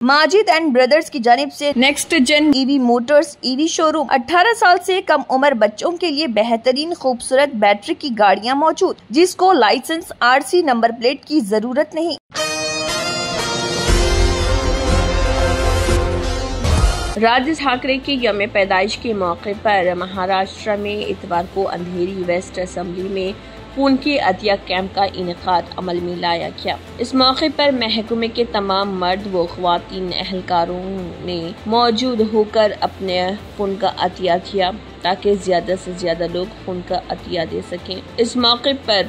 Majid end brothers की जानिब से next gen EV motors EV showroom 18 साल से कम उम्र बच्चों के लिए बेहतरीन खूबसूरत बैटरी की गाड़ियां मौजूद, जिसको लाइसेंस आरसी नंबर प्लेट की जरूरत नहीं। राज ठाकरे के यौम पैदाइश के मौके पर महाराष्ट्र में इतवार को अंधेरी वेस्ट असेंबली में खून के अतिया कैंप का इनेकाद अमल में लाया गया। इस मौके पर महकमे के तमाम मर्द व ख्वातीन एहलकारों ने मौजूद होकर अपने खून का अतिया किया ताकि ज्यादा से ज्यादा लोग खून का अतिया दे सकें। इस मौके पर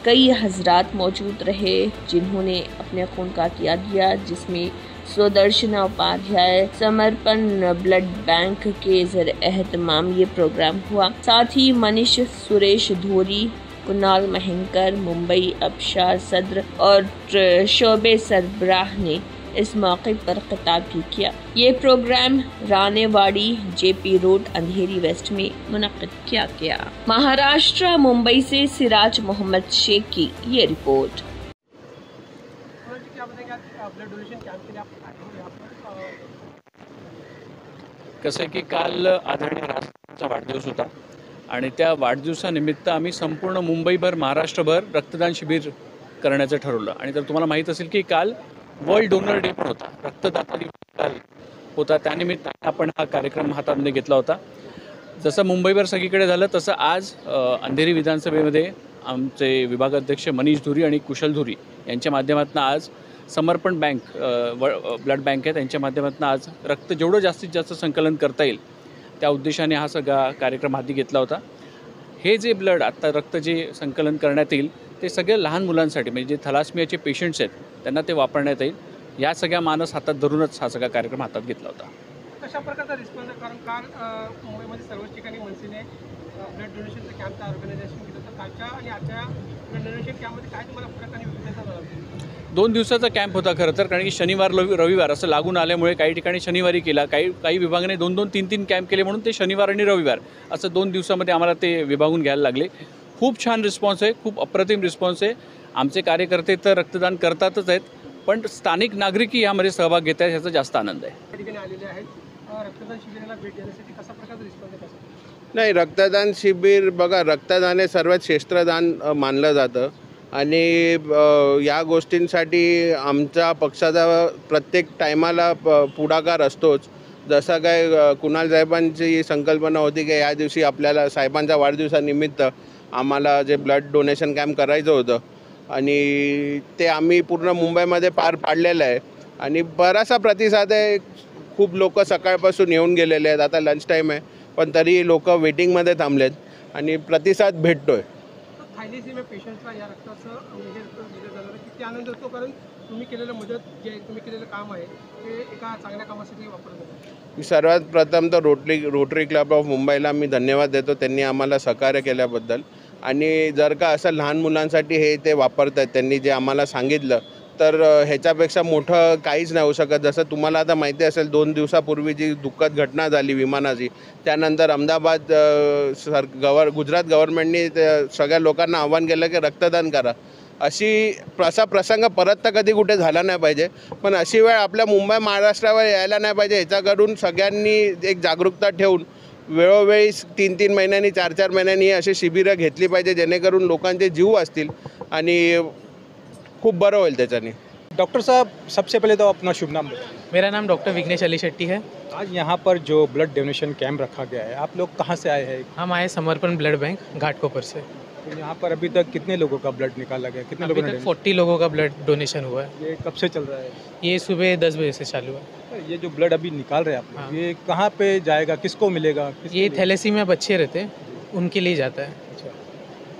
कई हजरात मौजूद रहे जिन्होंने अपने खून का अतिया दिया, जिसमें सुदर्शन उपाध्याय समर्पण ब्लड बैंक के ज़र-ए-एहतमाम ये प्रोग्राम हुआ। साथ ही मनीष सुरेश धोरी, कुणाल महेंकर, मुंबई अबशार सदर और शोबे सरबराह ने इस मौके पर खिताब भी किया। ये programme Ranewadi JP road Andheri west में मुनक्किद किया गया। महाराष्ट्र मुंबई से सिराज मोहम्मद शेख की ये रिपोर्ट। कसं की काल आदरणीय राष्ट्राचा वाढदिवस होता आणि त्या वाढदिवसानिमित्त आम्ही संपूर्ण मुंबईभर महाराष्ट्रभर रक्तदान शिबिर करण्याचं ठरवलं। आणि तर तुम्हाला माहीत असेल की काल वर्ल्ड डोनर डे पण होता, रक्तदाता दिवस काल होता, त्यानिमित्ताने आपण हा कार्यक्रम हातामध्ये घेतला होता। जसं मुंबईभर सगळीकडे झालं तसं आज अंधेरी विधानसभेमध्ये आमचे विभागाध्यक्ष मनीष धुरी आणि कुशल धुरी यांच्या माध्यमातून आज समर्पण बँक ब्लड बँक आहे त्यांच्या माध्यमातून आज रक्त जेवढं जास्तीत जास्त संकलन करता येईल त्या उद्देशाने हा सगळा कार्यक्रम हाती घेतला होता। हे जे ब्लड आता रक्त जे संकलन करण्यात येईल ते सगळे लहान मुलांसाठी, म्हणजे जे थॅलासेमियाचे पेशंट्स आहेत त्यांना ते वापरण्यात येईल। या सगळ्या मानस हातात धरूनच हा सगळा कार्यक्रम हातात घेतला होता। कशा प्रकारचा रिस्पॉन्स आहे? कारण काल मुंबईमध्ये सर्वच ठिकाणी मनसेने ब्लड डोनेशनचं कॅम्पचं ऑर्गनायझेशन केलं होतं। कालच्या आणि आजच्या ब्लड डोनेशन कॅम्पमध्ये काय तुम्हाला फरक आणि विविधता जाणवली? 2 दिवसाचा कॅम्प होता खरं तर, कारण की शनिवार रविवार असं लागून आल्यामुळे काही ठिकाणी शनिवारी केला, काही विभागाने 2-2, 3-3 कॅम्प केले, म्हणून ते शनिवार आणि रविवार असं 2 दिवसामध्ये आम्हाला ते विभागून घ्यायला लागले। खूप छान रिस्पॉन्स आहे, खूप अप्रतिम रिस्पॉन्स आहे। आमचे कार्यकर्ते तर रक्तदान करतातच आहेत, पण स्थानिक नागरिकही यामध्ये सहभाग घेत आहेत, याचा जास्त आनंद आहे। ठिकाणी आलेले आहेत रक्तदान शिबिराला भेट देण्यासाठी कसा प्रकारचा रिस्पॉन्स आहे? नाही, रक्तदान शिबिर बघा, रक्तदान हे सर्वात श्रेष्ठ दान मानलं जातं आणि या गोष्टींसाठी आमच्या पक्षाचा प्रत्येक टायमाला पुढाकार असतोच। जसं काय कुणाल साहेबांची संकल्पना होती की या दिवशी आपल्याला साहेबांच्या वाढदिवसानिमित्त आम्हाला जे ब्लड डोनेशन कॅम्प करायचं होतं आणि ते आम्ही पूर्ण मुंबईमध्ये पार पाडलेलं आहे आणि बराचसा प्रतिसाद आहे। खूप लोक सकाळपासून येऊन गेलेले आहेत, आता लंच टाईम आहे पण तरी लोक वेटिंगमध्ये थांबलेत आणि प्रतिसाद भेटतोय। थॅलेसिमिया पेशंट्सला या रक्ताचं हे रक्त दिलं जाणार किती आनंद होतो, कारण तुम्ही केलेलं मदत जे तुम्ही केलेलं काम आहे ते एका चांगल्या कामासाठी वापरलं जातं। सर्वात प्रथम तर रोटरी क्लब ऑफ मुंबईला मी धन्यवाद देतो, त्यांनी आम्हाला सहकार्य केल्याबद्दल। आणि जर का असं लहान मुलांसाठी हे ते वापरत आहेत, त्यांनी जे आम्हाला सांगितलं, तर ह्याच्यापेक्षा मोठं काहीच नाही होऊ शकत। जसं तुम्हाला आता माहिती असेल 2 दिवसापूर्वी जी दुःखद घटना झाली विमानाची, त्यानंतर अहमदाबाद गुजरात गव्हर्नमेंटनी सगळ्या लोकांना आवाहन केलं की रक्तदान करा। असा प्रसंग परत तर कधी कुठे झाला नाही पाहिजे, पण अशी वेळ आपल्या मुंबई महाराष्ट्रावर यायला नाही पाहिजे। ह्याच्याकडून सगळ्यांनी एक जागरूकता ठेवून वेळोवेळी 3-3 महिन्यांनी 4-4 महिन्यांनी अशी शिबिरं घेतली पाहिजे, जेणेकरून लोकांचे जीव असतील आणि खूब बड़ा होईल त्याच्याने। डॉक्टर साहब, सबसे पहले तो अपना शुभ नाम बताएं। मेरा नाम डॉक्टर विघ्नेश अली शेट्टी है। आज यहाँ पर जो ब्लड डोनेशन कैंप रखा गया है, आप लोग कहाँ से आए हैं? हम आए समर्पण ब्लड बैंक घाटकोपर से। तो यहाँ पर अभी तक कितने लोगों का ब्लड निकाला गया? कितने लोगों ने? 40 लोगों का ब्लड डोनेशन हुआ है। ये कब से चल रहा है? ये सुबह 10 बजे से चालू है। ये जो ब्लड अभी निकाल रहे हैं आप लोग, ये कहाँ पे जाएगा, किसको मिलेगा? ये थैलेसीमिया बच्चे रहते हैं उनके लिए जाता है। अच्छा,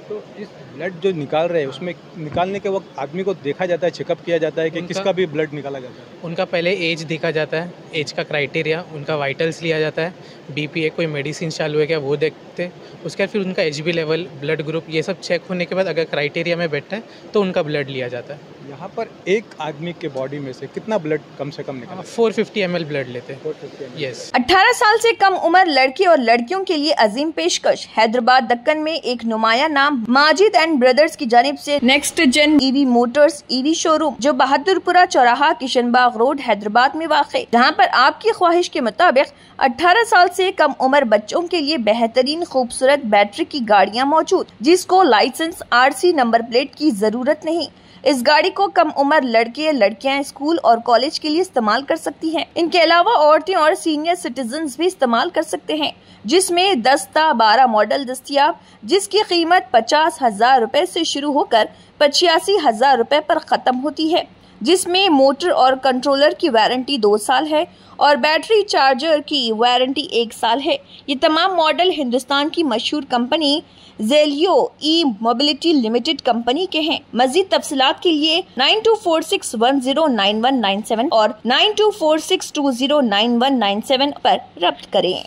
तो इस ब्लड जो निकाल रहे हैं उसमें निकालने के वक्त आदमी को देखा जाता है, चेकअप किया जाता है कि किसका भी ब्लड निकाला जाता है? उनका पहले एज देखा जाता है, एज का क्राइटेरिया, उनका वाइटल्स लिया जाता है, बीपी है, कोई मेडिसिन चालू है क्या वो देखते हैं। उसके बाद फिर उनका एचबी लेवल, ब्लड ग्रुप, ये सब चेक होने के बाद अगर क्राइटेरिया में बैठता है तो उनका ब्लड लिया जाता है। यहाँ पर एक आदमी के बॉडी में से कितना ब्लड कम से कम निकला? 450 ml ब्लड लेते हैं। 450 ml। यस। 18 साल से कम उम्र लड़के और लड़कियों के लिए अजीम पेशकश। हैदराबाद दक्कन में एक नुमाया नाम माजिद एंड ब्रदर्स की जानिब से next gen EV motors EV showroom जो बहादुरपुरा चौराहा किशनबाग रोड हैदराबाद में वाक़, जहाँ पर आपकी ख्वाहिश के मुताबिक 18 साल से कम उम्र बच्चों के लिए बेहतरीन खूबसूरत बैटरी की गाड़ियाँ मौजूद, जिसको लाइसेंस RC नंबर प्लेट की जरूरत नहीं। इस गाड़ी को कम उम्र लड़के लड़कियां स्कूल और कॉलेज के लिए इस्तेमाल कर सकती हैं। इनके अलावा औरतें और सीनियर सिटीजन्स भी इस्तेमाल कर सकते हैं, जिसमें 10-12 मॉडल दस्तियाब, जिसकी कीमत 50,000 रुपए से शुरू होकर 85,000 रुपए पर खत्म होती है, जिसमें मोटर और कंट्रोलर की वारंटी 2 साल है और बैटरी चार्जर की वारंटी 1 साल है। ये तमाम मॉडल हिंदुस्तान की मशहूर company Zelio e mobility limited company के हैं। मजीद तफसीलात के लिए 9246109197 और 9246209197 पर रब्त करें।